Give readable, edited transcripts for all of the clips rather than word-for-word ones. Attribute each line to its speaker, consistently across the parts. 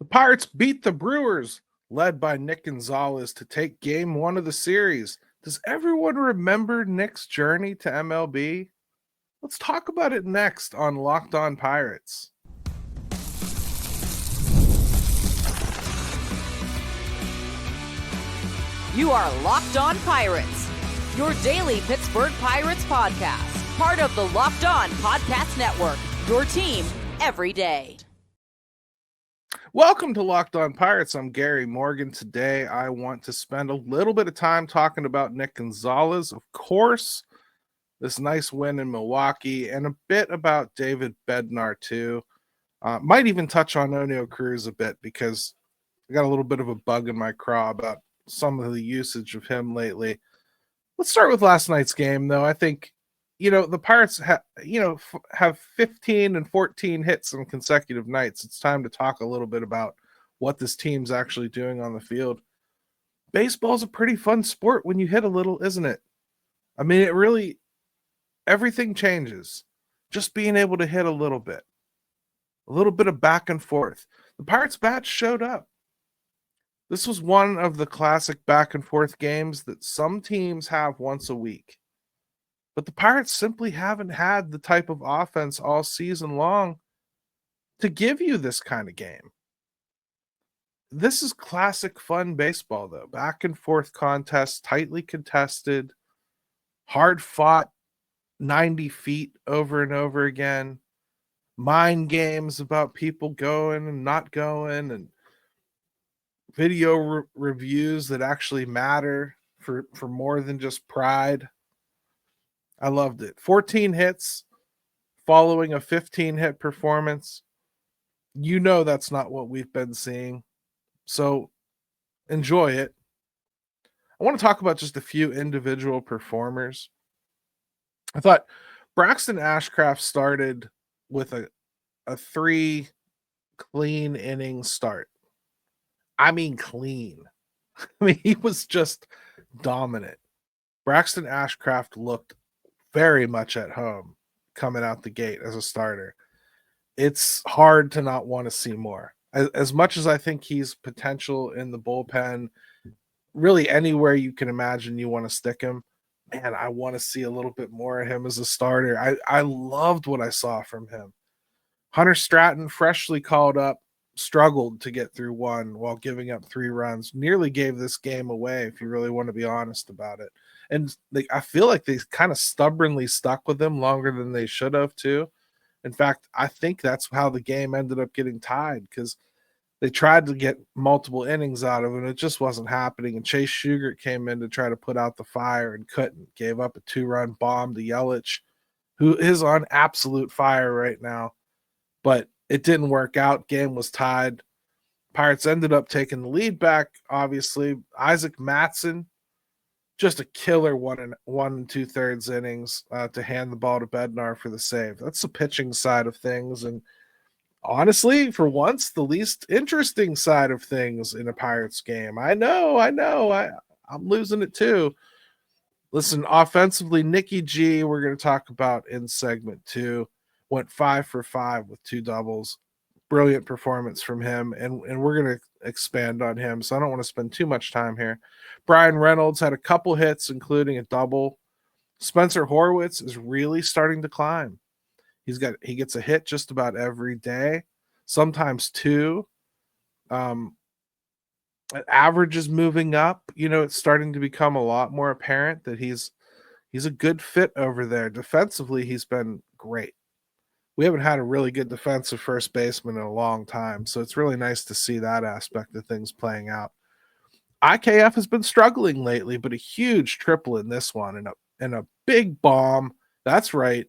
Speaker 1: The Pirates beat the Brewers, led by Nick Gonzales, to take game one of the series. Does everyone remember Nick's journey to MLB? Let's talk about it next on Locked On Pirates.
Speaker 2: You are Locked On Pirates, your daily Pittsburgh Pirates podcast, part of the Locked On Podcast Network, your team every day.
Speaker 1: Welcome to Locked On Pirates. I'm Gary Morgan. Today, I want to spend a little bit of time talking about Nick Gonzales, of course, this nice win in Milwaukee, and a bit about David Bednar, too. Might even touch on Cruz a bit because I got a little bit of a bug in my craw about some of the usage of him lately. Let's start with last night's game, though. I think, the Pirates have 15 and 14 hits on consecutive nights. It's time to talk a little bit about what this team's actually doing on the field. Baseball's a pretty fun sport when you hit a little, isn't it? I mean, everything changes. Just being able to hit a little bit of back and forth. The Pirates bats showed up. This was one of the classic back and forth games that some teams have once a week. But the Pirates simply haven't had the type of offense all season long to give you this kind of game. This is classic fun baseball, though. Back and forth contests, tightly contested, hard fought 90 feet over and over again. Mind games about people going and not going, and video reviews that actually matter for more than just pride. I loved it. 14 hits following a 15-hit performance. That's not what we've been seeing. So enjoy it. I want to talk about just a few individual performers. I thought Braxton Ashcraft started with a 3 clean inning start. I mean, clean. He was just dominant. Braxton Ashcraft looked very much at home coming out the gate as a starter. It's hard to not want to see more. As much as I think he's potential in the bullpen, really anywhere you can imagine you want to stick him, man, I want to see a little bit more of him as a starter. I loved what I saw from him. Hunter Stratton, freshly called up, struggled to get through one while giving up 3 runs, nearly gave this game away if you really want to be honest about it. And I feel like they kind of stubbornly stuck with him longer than they should have too. In fact, I think that's how the game ended up getting tied, because they tried to get multiple innings out of him and it just wasn't happening. And Chase Shugart came in to try to put out the fire and couldn't. Gave up a 2-run bomb to Yelich, who is on absolute fire right now. But it didn't work out. Game was tied. Pirates ended up taking the lead back, obviously. Isaac Mattson, just a killer 1 2/3 innings to hand the ball to Bednar for the save. That's the pitching side of things. And honestly, for once, the least interesting side of things in a Pirates game. I know. I'm losing it too. Listen, offensively, Nicky G, we're going to talk about in segment 2. Went 5 for 5 with 2 doubles. Brilliant performance from him, and we're going to expand on him, so I don't want to spend too much time here. Brian Reynolds had a couple hits, including a double. Spencer Horwitz is really starting to climb. He gets a hit just about every day, sometimes 2. Average is moving up. It's starting to become a lot more apparent that he's a good fit over there. Defensively, he's been great. We haven't had a really good defensive first baseman in a long time, so it's really nice to see that aspect of things playing out. IKF has been struggling lately, but a huge triple in this one and a big bomb. That's right.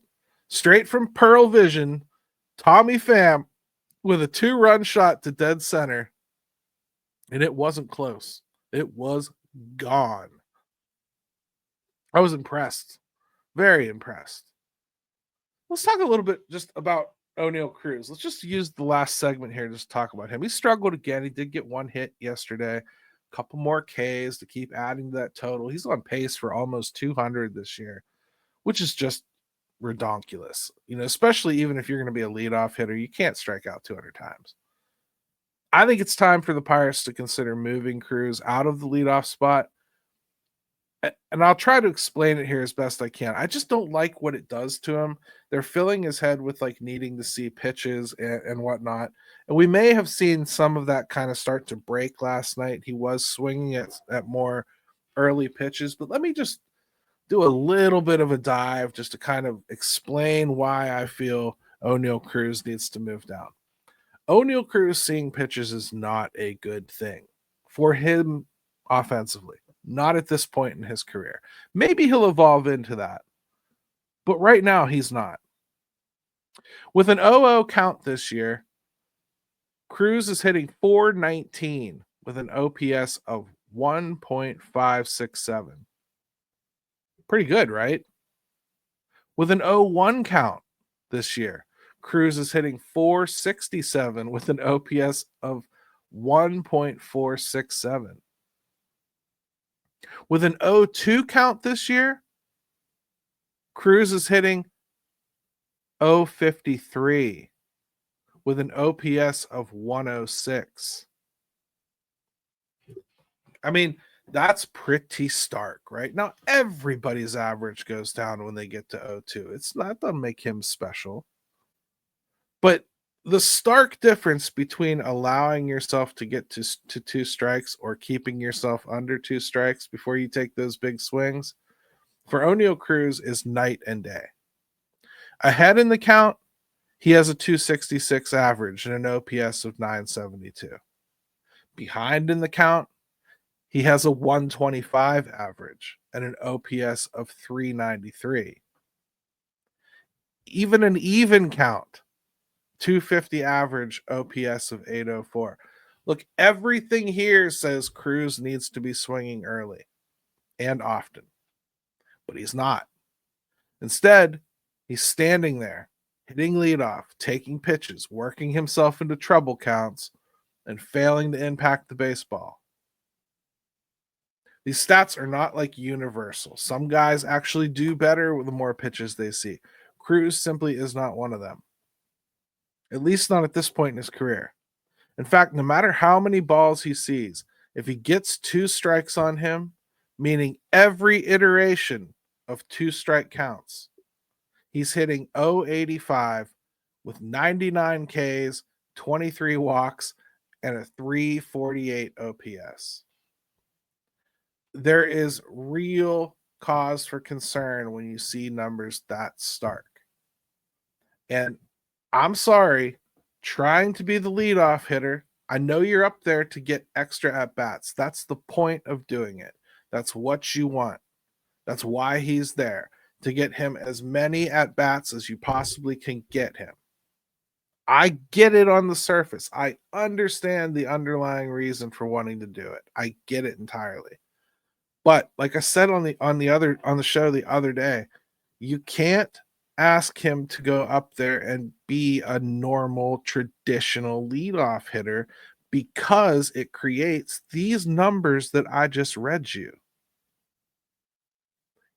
Speaker 1: Straight from Pearl Vision, Tommy Pham with a 2-run shot to dead center. And it wasn't close. It was gone. I was impressed. Very impressed. Let's talk a little bit just about Cruz. Let's just use the last segment here to just talk about him. He struggled again. He did get 1 hit yesterday, a couple more Ks to keep adding to that total. He's on pace for almost 200 this year, which is just redonkulous. Especially even if you're going to be a leadoff hitter, you can't strike out 200 times. I think it's time for the Pirates to consider moving Cruz out of the leadoff spot. And I'll try to explain it here as best I can. I just don't like what it does to him. They're filling his head with like needing to see pitches and whatnot. And we may have seen some of that kind of start to break last night. He was swinging at more early pitches, but let me just do a little bit of a dive just to kind of explain why I feel Oneil Cruz needs to move down. Oneil Cruz seeing pitches is not a good thing for him offensively. Not at this point in his career. Maybe he'll evolve into that. But right now, he's not. With an 0-0 count this year, Cruz is hitting .419 with an OPS of 1.567. Pretty good, right? With an 0-1 count this year, Cruz is hitting .467 with an OPS of 1.467. With an 0-2 count this year, Cruz is hitting .053 with an OPS of 106. I mean, that's pretty stark, right? Now, everybody's average goes down when they get to 0-2. It's not, doesn't make him special. But the stark difference between allowing yourself to get to 2 strikes or keeping yourself under 2 strikes before you take those big swings for Oneil Cruz is night and day. Ahead in the count, he has a 266 average and an OPS of 972. Behind in the count, he has a 125 average and an OPS of 393. Even an even count, 250 average, OPS of 804. Look, everything here says Cruz needs to be swinging early and often, but he's not. Instead, he's standing there, hitting leadoff, taking pitches, working himself into trouble counts, and failing to impact the baseball. These stats are not like universal. Some guys actually do better with the more pitches they see. Cruz simply is not one of them. At least not at this point in his career. In fact, no matter how many balls he sees, if he gets 2 strikes on him, meaning every iteration of 2 strike counts, he's hitting .085 with 99 Ks, 23 walks, and a 348 OPS. There is real cause for concern when you see numbers that stark. And I'm sorry, trying to be the leadoff hitter, I know you're up there to get extra at-bats. That's the point of doing it. That's what you want. That's why he's there, to get him as many at-bats as you possibly can get him. I get it on the surface. I understand the underlying reason for wanting to do it. I get it entirely. But like I said on the show the other day, you can't ask him to go up there and be a normal traditional leadoff hitter because it creates these numbers that I just read you.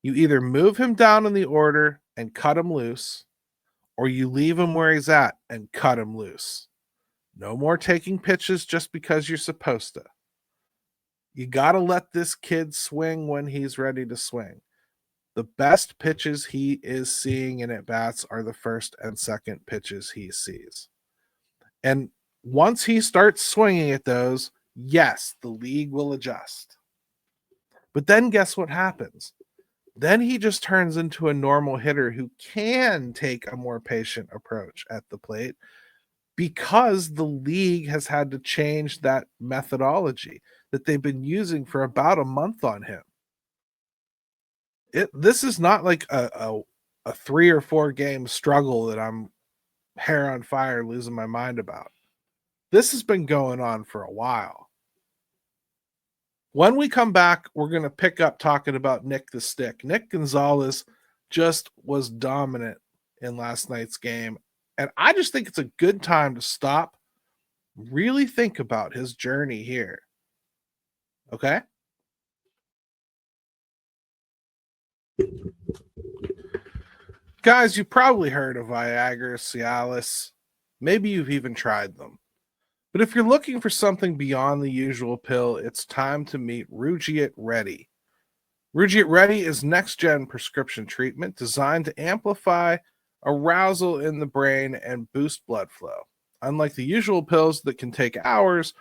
Speaker 1: You either move him down in the order and cut him loose, or you leave him where he's at and cut him loose. No more taking pitches just because you're supposed to. You got to let this kid swing when he's ready to swing. The best pitches he is seeing in at-bats are the first and second pitches he sees. And once he starts swinging at those, yes, the league will adjust. But then guess what happens? Then he just turns into a normal hitter who can take a more patient approach at the plate because the league has had to change that methodology that they've been using for about a month on him. This is not like a 3 or 4 game struggle that I'm hair on fire losing my mind about. This has been going on for a while. When we come back, we're going to pick up talking about Nick the Stick. Nick Gonzales just was dominant in last night's game. And I just think it's a good time to stop, really think about his journey here. Okay? Guys, you've probably heard of Viagra, Cialis. Maybe you've even tried them. But if you're looking for something beyond the usual pill, it's time to meet Rugiet Ready. Rugiet Ready is next-gen prescription treatment designed to amplify arousal in the brain and boost blood flow. Unlike the usual pills that can take hours,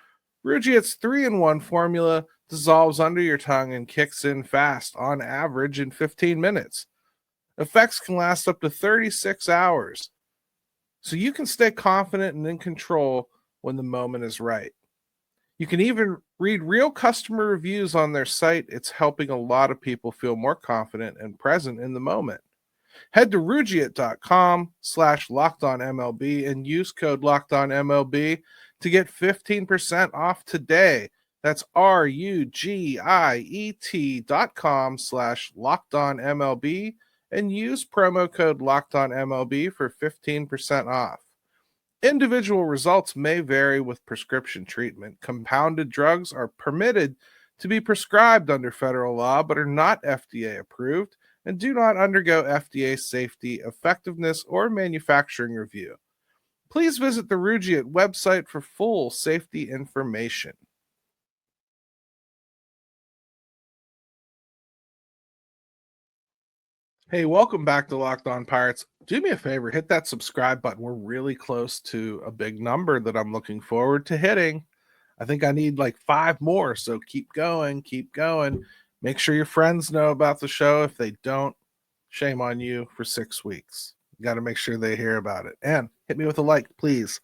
Speaker 1: Rugiet's 3-in-1 formula dissolves under your tongue and kicks in fast, on average in 15 minutes. Effects can last up to 36 hours, so you can stay confident and in control when the moment is right. You can even read real customer reviews on their site. It's helping a lot of people feel more confident and present in the moment. Head to Rugiet.com/LockedOnMLB and use code LockedOnMLB to get 15% off today. That's RUGIET.com/LockedOnMLB and use promo code LockedOnMLB for 15% off. Individual results may vary with prescription treatment. Compounded drugs are permitted to be prescribed under federal law but are not FDA approved and do not undergo FDA safety, effectiveness, or manufacturing review. Please visit the Rugiet website for full safety information. Hey, welcome back to Locked On Pirates. Do me a favor, hit that subscribe button. We're really close to a big number that I'm looking forward to hitting. I think I need like 5 more, so keep going, keep going. Make sure your friends know about the show. If they don't, shame on you for 6 weeks. You got to make sure they hear about it. And hit me with a like, please.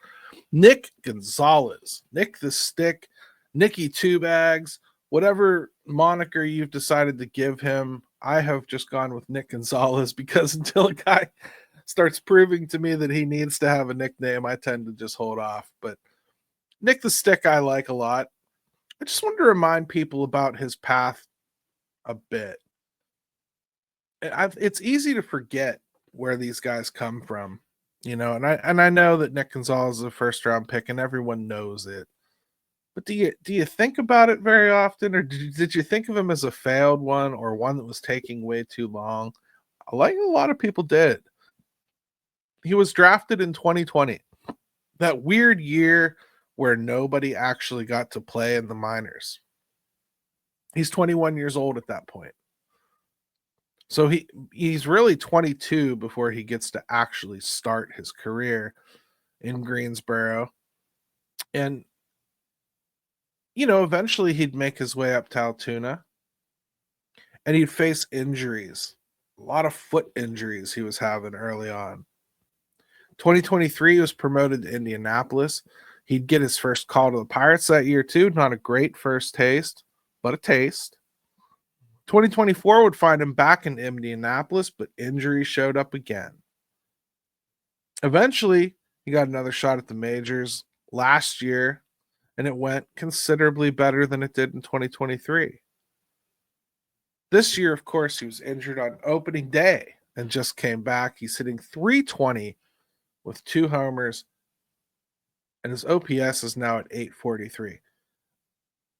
Speaker 1: Nick Gonzales, Nick the Stick, Nicky Two Bags, whatever moniker you've decided to give him. I have just gone with Nick Gonzales because until a guy starts proving to me that he needs to have a nickname, I tend to just hold off. But Nick the Stick I like a lot. I just wanted to remind people about his path a bit. It's easy to forget where these guys come from, and I know that Nick Gonzales is a first-round pick, and everyone knows it. But do you think about it very often, or did you think of him as a failed one or one that was taking way too long? Like a lot of people did. He was drafted in 2020, that weird year where nobody actually got to play in the minors. He's 21 years old at that point. So he's really 22 before he gets to actually start his career in Greensboro. And eventually he'd make his way up to Altoona and he'd face injuries, a lot of foot injuries he was having early on. 2023, he was promoted to Indianapolis. He'd get his first call to the Pirates that year too. Not a great first taste, but a taste. 2024 would find him back in Indianapolis, but injuries showed up again. Eventually, he got another shot at the majors last year, and it went considerably better than it did in 2023. This year, of course, he was injured on opening day and just came back. He's hitting .320 with 2 homers, and his OPS is now at .843.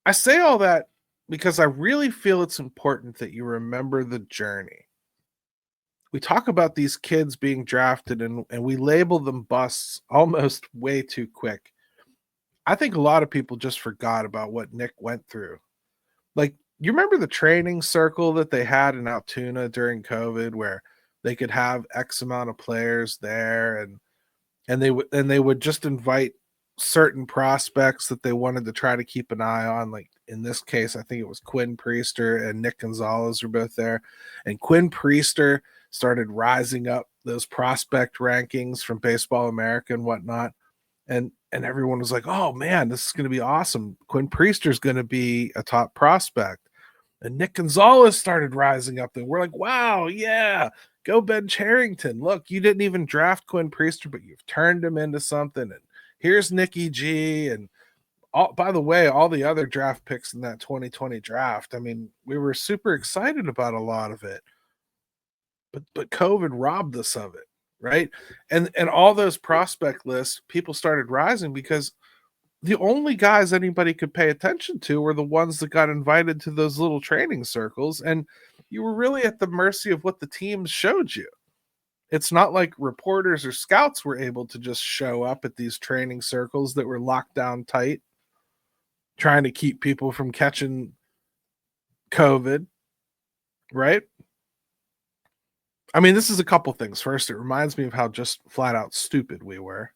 Speaker 1: I say all that because I really feel it's important that you remember the journey. We talk about these kids being drafted and we label them busts almost way too quick. I think a lot of people just forgot about what Nick went through. Like, you remember the training circle that they had in Altoona during COVID where they could have X amount of players there and they would just invite certain prospects that they wanted to try to keep an eye on. Like in this case, I think it was Quinn Priester and Nick Gonzales were both there. And Quinn Priester started rising up those prospect rankings from Baseball America and whatnot. And everyone was like, oh man, this is going to be awesome. Quinn Priester is going to be a top prospect. And Nick Gonzales started rising up. And we're like, wow, yeah, go Ben Cherington. Look, you didn't even draft Quinn Priester, but you've turned him into something. And here's Nicky G. And by the way, all the other draft picks in that 2020 draft, I mean, we were super excited about a lot of it. But COVID robbed us of it, right? And all those prospect lists, people started rising because the only guys anybody could pay attention to were the ones that got invited to those little training circles. And you were really at the mercy of what the teams showed you. It's not like reporters or scouts were able to just show up at these training circles that were locked down tight, trying to keep people from catching COVID, right? I mean, this is a couple things. First, it reminds me of how just flat out stupid we were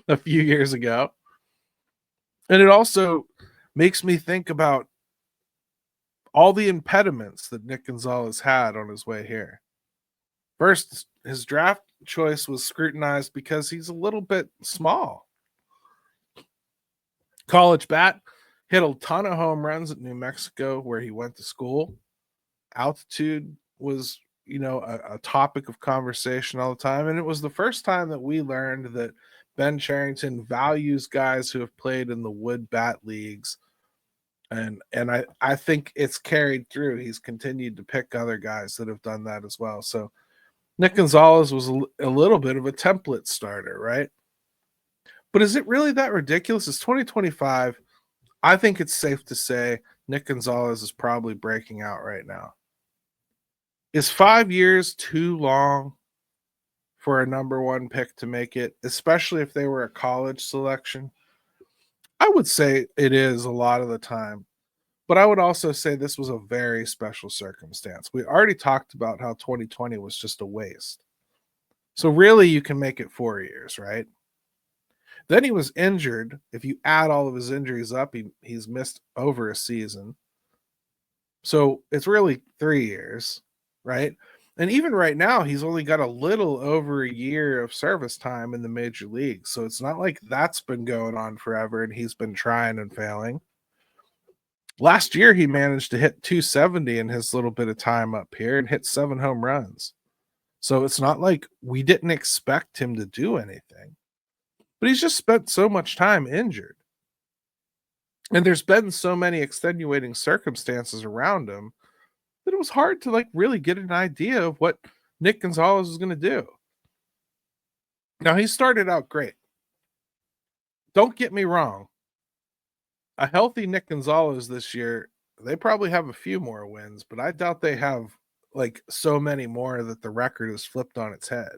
Speaker 1: a few years ago. And it also makes me think about all the impediments that Nick Gonzales had on his way here. First, his draft choice was scrutinized because he's a little bit small. College bat, hit a ton of home runs at New Mexico where he went to school. Altitude was, a topic of conversation all the time. And it was the first time that we learned that Ben Cherington values guys who have played in the wood bat leagues. And I think it's carried through. He's continued to pick other guys that have done that as well. So Nick Gonzales was a little bit of a template starter, right? But is it really that ridiculous? It's 2025. I think it's safe to say Nick Gonzales is probably breaking out right now. Is 5 years too long for a number one pick to make it, especially if they were a college selection? I would say it is a lot of the time. But I would also say this was a very special circumstance. We already talked about how 2020 was just a waste. So really, you can make it 4 years, right? Then he was injured. If you add all of his injuries up, he's missed over a season. So it's really 3 years, right? And even right now, he's only got a little over a year of service time in the major leagues. So it's not like that's been going on forever and he's been trying and failing. Last year, he managed to hit 270 in his little bit of time up here and hit 7 home runs. So it's not like we didn't expect him to do anything. But he's just spent so much time injured. And there's been so many extenuating circumstances around him that it was hard to really get an idea of what Nick Gonzales was going to do. Now, he started out great. Don't get me wrong. A healthy Nick Gonzales this year, they probably have a few more wins, but I doubt they have so many more that the record is flipped on its head.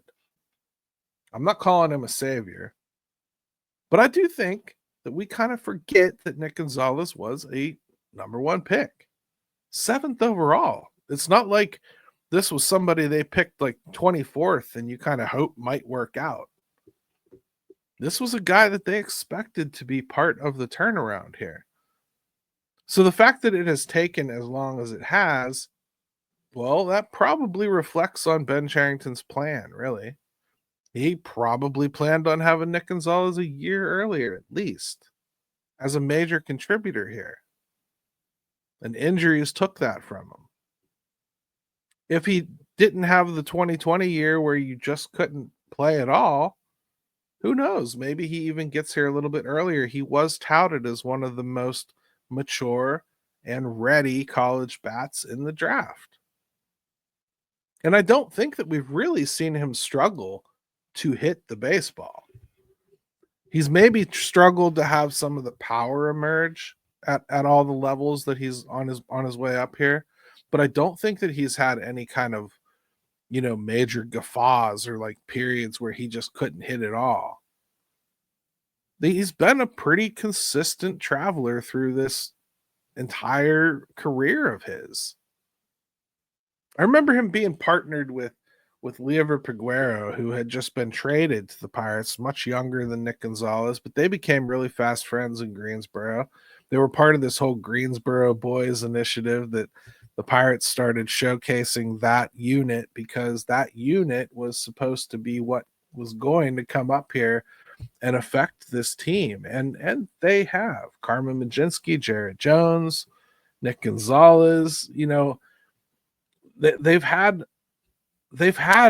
Speaker 1: I'm not calling him a savior, but I do think that we kind of forget that Nick Gonzales was a number one pick, 7th overall. It's not like this was somebody they picked 24th and you kind of hope might work out. This was a guy that they expected to be part of the turnaround here. So the fact that it has taken as long as it has, well, that probably reflects on Ben Cherington's plan, really. He probably planned on having Nick Gonzales a year earlier, at least, as a major contributor here. And injuries took that from him. If he didn't have the 2020 year where you just couldn't play at all, who knows? Maybe he even gets here a little bit earlier. He was touted as one of the most mature and ready college bats in the draft. And I don't think that we've really seen him struggle to hit the baseball. He's maybe struggled to have some of the power emerge at all the levels that he's on his way up here. But I don't think that he's had any kind of major guffaws or periods where he just couldn't hit it all. He's been a pretty consistent traveler through this entire career of his. I remember him being partnered with Lever Peguero, who had just been traded to the Pirates, much younger than Nick Gonzales, but they became really fast friends in Greensboro. They were part of this whole Greensboro Boys initiative that the Pirates started showcasing that unit because that unit was supposed to be what was going to come up here and affect this team. And they have. Carmen Mlodzinski, Jarrett Jones, Nick Gonzales, they've had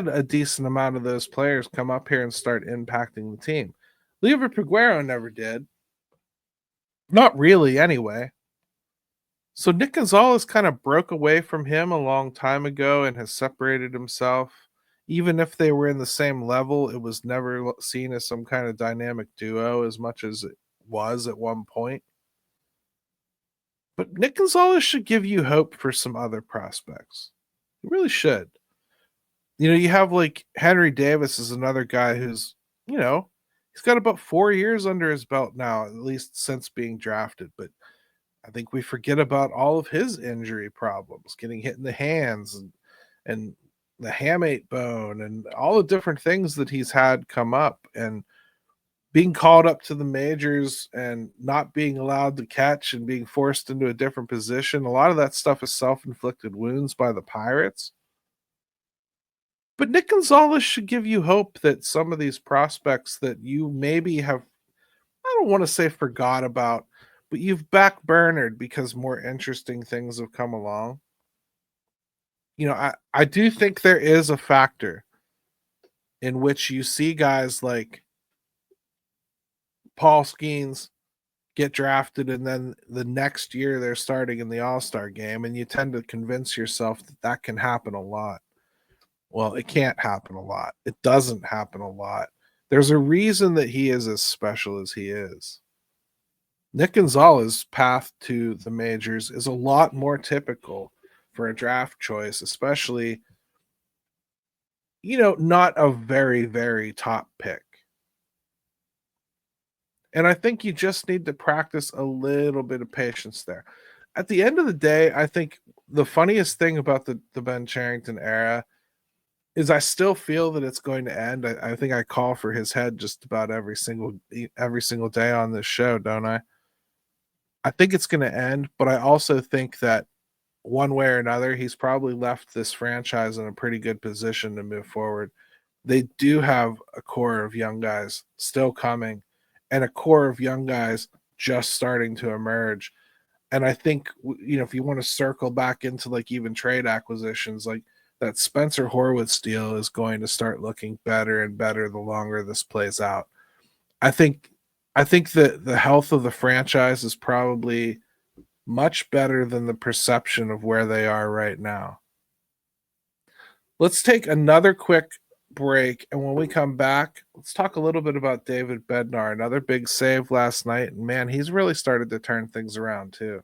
Speaker 1: a decent amount of those players come up here and start impacting the team. Lever Peguero never did. Not really, anyway. So Nick Gonzales kind of broke away from him a long time ago and has separated himself. Even if they were in the same level, it was never seen as some kind of dynamic duo as much as it was at one point. But Nick Gonzales should give you hope for some other prospects. He really should. You have like Henry Davis is another guy who's, he's got about 4 years under his belt now, at least since being drafted. But I think we forget about all of his injury problems, getting hit in the hands and the hamate bone and all the different things that he's had come up, and being called up to the majors and not being allowed to catch and being forced into a different position. A lot of that stuff is self-inflicted wounds by the Pirates. But Nick Gonzales should give you hope that some of these prospects that you maybe have, I don't want to say forgot about, but you've backburnered because more interesting things have come along. I do think there is a factor in which you see guys like Paul Skeens get drafted, and then the next year they're starting in the All-Star game, and you tend to convince yourself that that can happen a lot. Well, it can't happen a lot. It doesn't happen a lot. There's a reason that he is as special as he is. Nick Gonzales' path to the majors is a lot more typical for a draft choice, especially, not a very, very top pick. And I think you just need to practice a little bit of patience there. At the end of the day, I think the funniest thing about the Ben Cherington era is I still feel that it's going to end. I think I call for his head just about every single day on this show, don't I? I think it's going to end, but I also think that one way or another, he's probably left this franchise in a pretty good position to move forward. They do have a core of young guys still coming, and a core of young guys just starting to emerge. And I think, if you want to circle back into like even trade acquisitions, like that Spencer Horwitz deal is going to start looking better and better the longer this plays out. I think that the health of the franchise is probably much better than the perception of where they are right now. Let's take another quick break, and when we come back, let's talk a little bit about David Bednar. Another big save last night, and man, he's really started to turn things around too.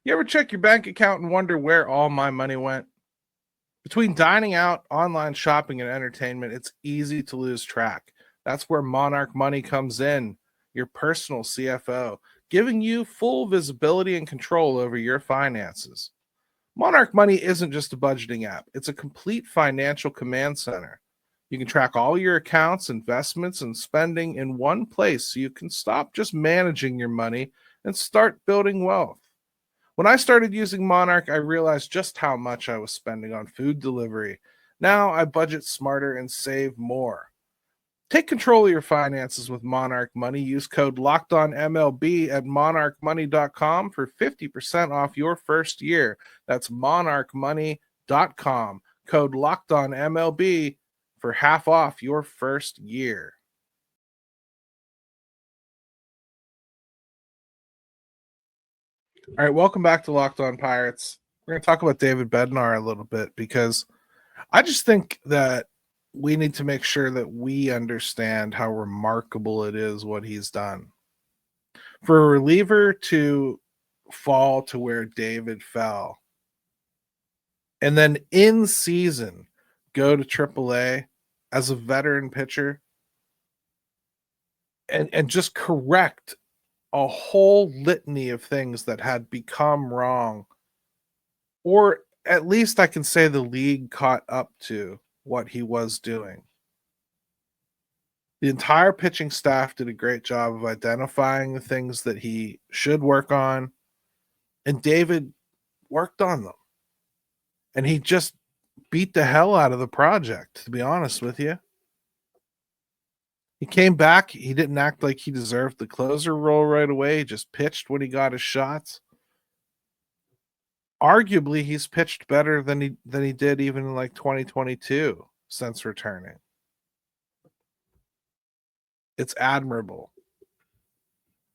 Speaker 1: You ever check your bank account and wonder where all my money went? Between dining out, online shopping, and entertainment, it's easy to lose track. That's where Monarch Money comes in, your personal CFO, giving you full visibility and control over your finances. Monarch Money isn't just a budgeting app, it's a complete financial command center. You can track all your accounts, investments, and spending in one place so you can stop just managing your money and start building wealth. When I started using Monarch, I realized just how much I was spending on food delivery. Now I budget smarter and save more. Take control of your finances with Monarch Money. Use code LOCKEDONMLB at monarchmoney.com for 50% off your first year. That's monarchmoney.com. Code LOCKEDONMLB for half off your first year. All right, welcome back to Locked On Pirates. We're going to talk about David Bednar a little bit because I just think that we need to make sure that we understand how remarkable it is what he's done. For a reliever to fall to where David fell, and then in season go to AAA as a veteran pitcher and just correct a whole litany of things that had become wrong, or at least I can say the league caught up to what he was doing. The entire pitching staff did a great job of identifying the things that he should work on, and David worked on them. And he just beat the hell out of the project, to be honest with you. He came back. He didn't act like he deserved the closer role right away. He just pitched when he got his shots. Arguably, he's pitched better than he did even in like 2022 since returning. It's admirable.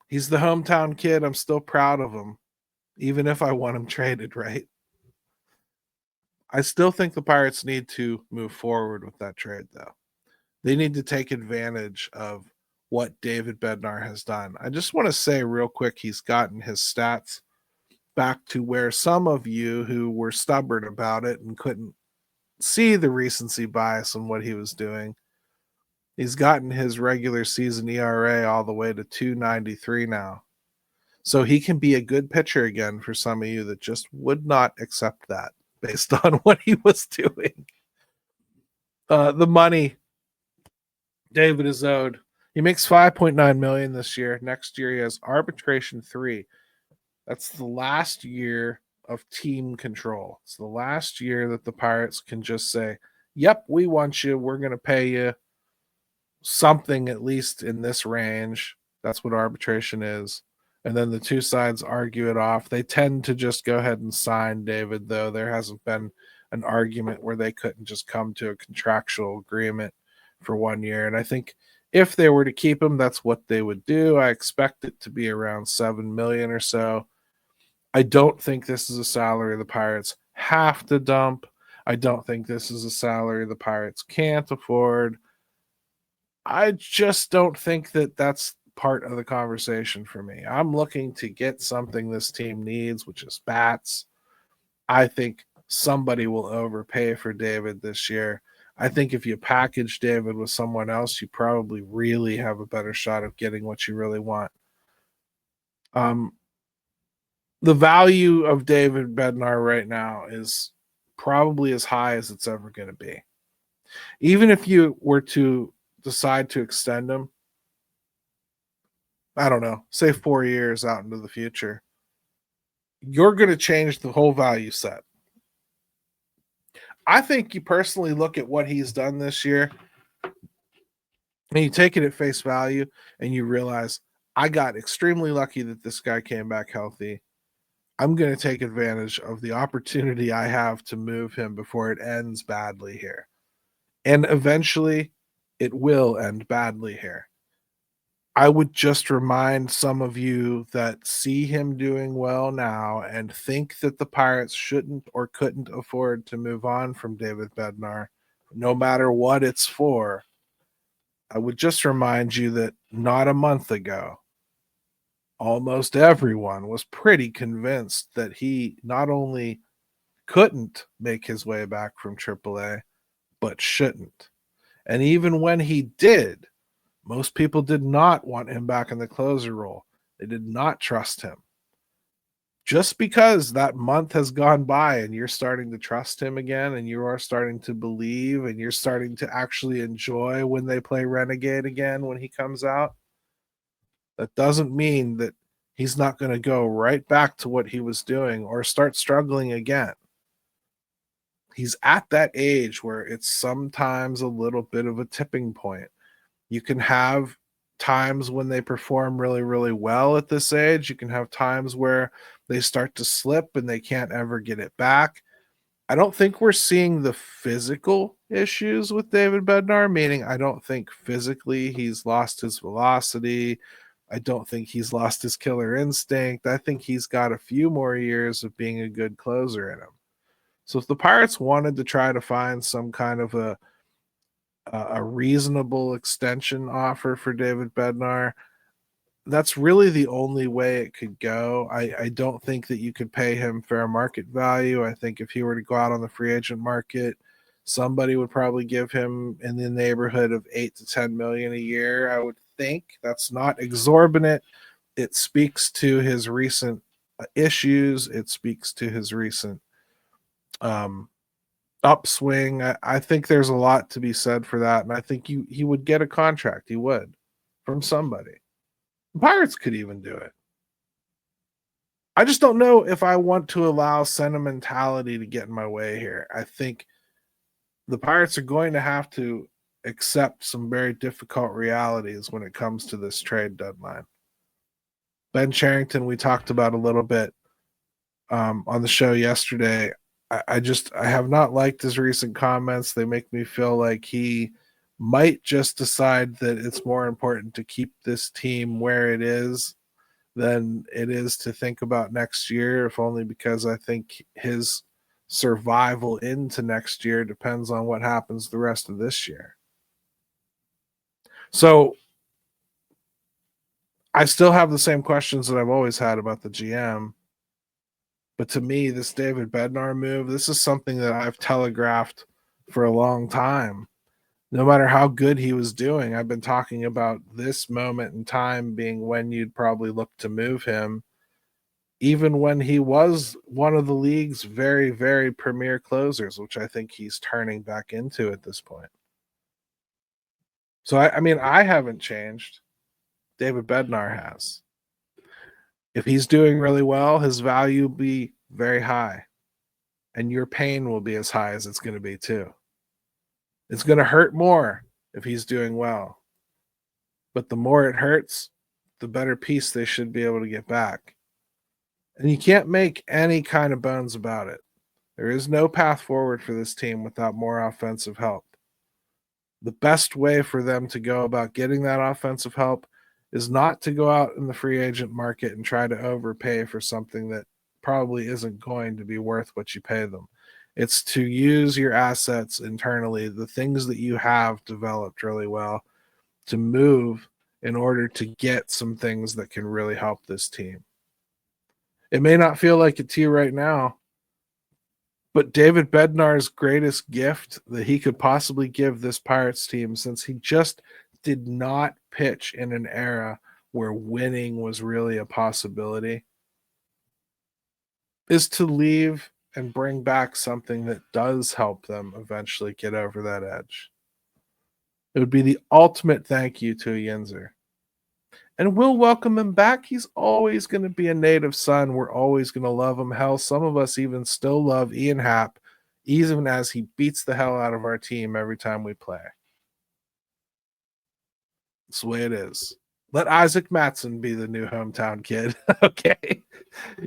Speaker 1: He's the hometown kid. I'm still proud of him, even if I want him traded, right? I still think the Pirates need to move forward with that trade, though. They need to take advantage of what David Bednar has done. I just want to say real quick, he's gotten his stats back to where some of you who were stubborn about it and couldn't see the recency bias in what he was doing, he's gotten his regular season ERA all the way to 2.93 now. So he can be a good pitcher again for some of you that just would not accept that based on what he was doing. The money David is owed. He makes $5.9 million this year. Next year he has arbitration 3. That's the last year of team control. It's the last year that the Pirates can just say, yep, we want you. We're going to pay you something at least in this range. That's what arbitration is. And then the two sides argue it off. They tend to just go ahead and sign David, though. There hasn't been an argument where they couldn't just come to a contractual agreement for 1 year. And I think if they were to keep him, that's what they would do. I expect it to be around $7 million or so. I don't think this is a salary the Pirates have to dump. I don't think this is a salary the Pirates can't afford. I just don't think that that's part of the conversation for me. I'm looking to get something this team needs, which is bats. I think somebody will overpay for David this year. I think if you package David with someone else, you probably really have a better shot of getting what you really want. The value of David Bednar right now is probably as high as it's ever going to be. Even if you were to decide to extend him, I don't know, say 4 years out into the future, you're going to change the whole value set. I think you personally look at what he's done this year and you take it at face value and you realize, I got extremely lucky that this guy came back healthy. I'm going to take advantage of the opportunity I have to move him before it ends badly here. And eventually it will end badly here. I would just remind some of you that see him doing well now and think that the Pirates shouldn't or couldn't afford to move on from David Bednar, no matter what it's for. I would just remind you that not a month ago, almost everyone was pretty convinced that he not only couldn't make his way back from AAA, but shouldn't. And even when he did, most people did not want him back in the closer role. They did not trust him. Just because that month has gone by and you're starting to trust him again and you are starting to believe and you're starting to actually enjoy when they play Renegade again when he comes out, that doesn't mean that he's not going to go right back to what he was doing or start struggling again. He's at that age where it's sometimes a little bit of a tipping point. You can have times when they perform really, really well at this age. You can have times where they start to slip and they can't ever get it back. I don't think we're seeing the physical issues with David Bednar, meaning I don't think physically he's lost his velocity. I don't think he's lost his killer instinct. I think he's got a few more years of being a good closer in him. So if the Pirates wanted to try to find some kind of a reasonable extension offer for David Bednar, that's really the only way it could go. I don't think that you could pay him fair market value. I think if he were to go out on the free agent market, somebody would probably give him in the neighborhood of $8 to $10 million a year. I would think that's not exorbitant. It speaks to his recent issues. It speaks to his recent upswing. I think there's a lot to be said for that, and I think he would get a contract. He would, from somebody. The Pirates could even do it. I just don't know if I want to allow sentimentality to get in my way here. I think the Pirates are going to have to accept some very difficult realities when it comes to this trade deadline. Ben Cherington, we talked about a little bit on the show yesterday. I have not liked his recent comments. They make me feel like he might just decide that it's more important to keep this team where it is than it is to think about next year, if only because I think his survival into next year depends on what happens the rest of this year. So I still have the same questions that I've always had about the GM. But to me, this David Bednar move, this is something that I've telegraphed for a long time. No matter how good he was doing, I've been talking about this moment in time being when you'd probably look to move him, even when he was one of the league's very, very premier closers, which I think he's turning back into at this point. So, I mean, I haven't changed. David Bednar has. If he's doing really well, his value will be very high, and your pain will be as high as it's going to be too. It's going to hurt more if he's doing well, but the more it hurts, the better piece they should be able to get back. And you can't make any kind of bones about it. There is no path forward for this team without more offensive help. The best way for them to go about getting that offensive help is not to go out in the free agent market and try to overpay for something that probably isn't going to be worth what you pay them. It's to use your assets internally, the things that you have developed really well, to move in order to get some things that can really help this team. It may not feel like it to you right now, but David Bednar's greatest gift that he could possibly give this Pirates team, since he just did not pitch in an era where winning was really a possibility, is to leave and bring back something that does help them eventually get over that edge. It would be the ultimate thank you to a Yinzer. And we'll welcome him back. He's always going to be a native son. We're always going to love him. Hell, some of us even still love Ian Happ, even as he beats the hell out of our team every time we play. It's the way it is. Let Isaac Matson be the new hometown kid. Okay?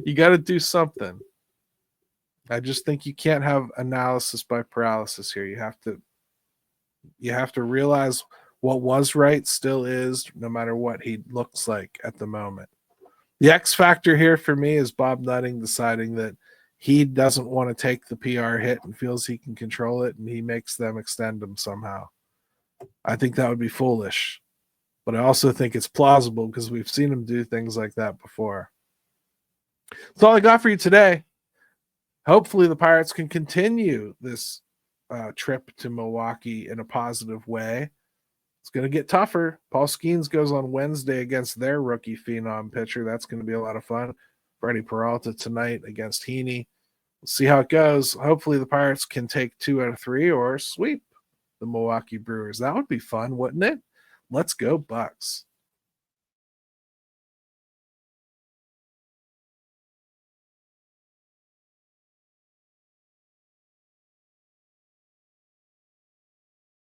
Speaker 1: You got to do something. I just think you can't have analysis by paralysis here. You have to realize what was right still is, no matter what he looks like at the moment. The X factor here for me is Bob Nutting deciding that he doesn't want to take the PR hit and feels he can control it, and he makes them extend him somehow. I think that would be foolish. But I also think it's plausible because we've seen him do things like that before. That's all I got for you today. Hopefully the Pirates can continue this trip to Milwaukee in a positive way. It's going to get tougher. Paul Skeens goes on Wednesday against their rookie phenom pitcher. That's going to be a lot of fun. Freddie Peralta tonight against Heaney. We'll see how it goes. Hopefully the Pirates can take 2 out of 3 or sweep the Milwaukee Brewers. That would be fun, wouldn't it? Let's go Bucks.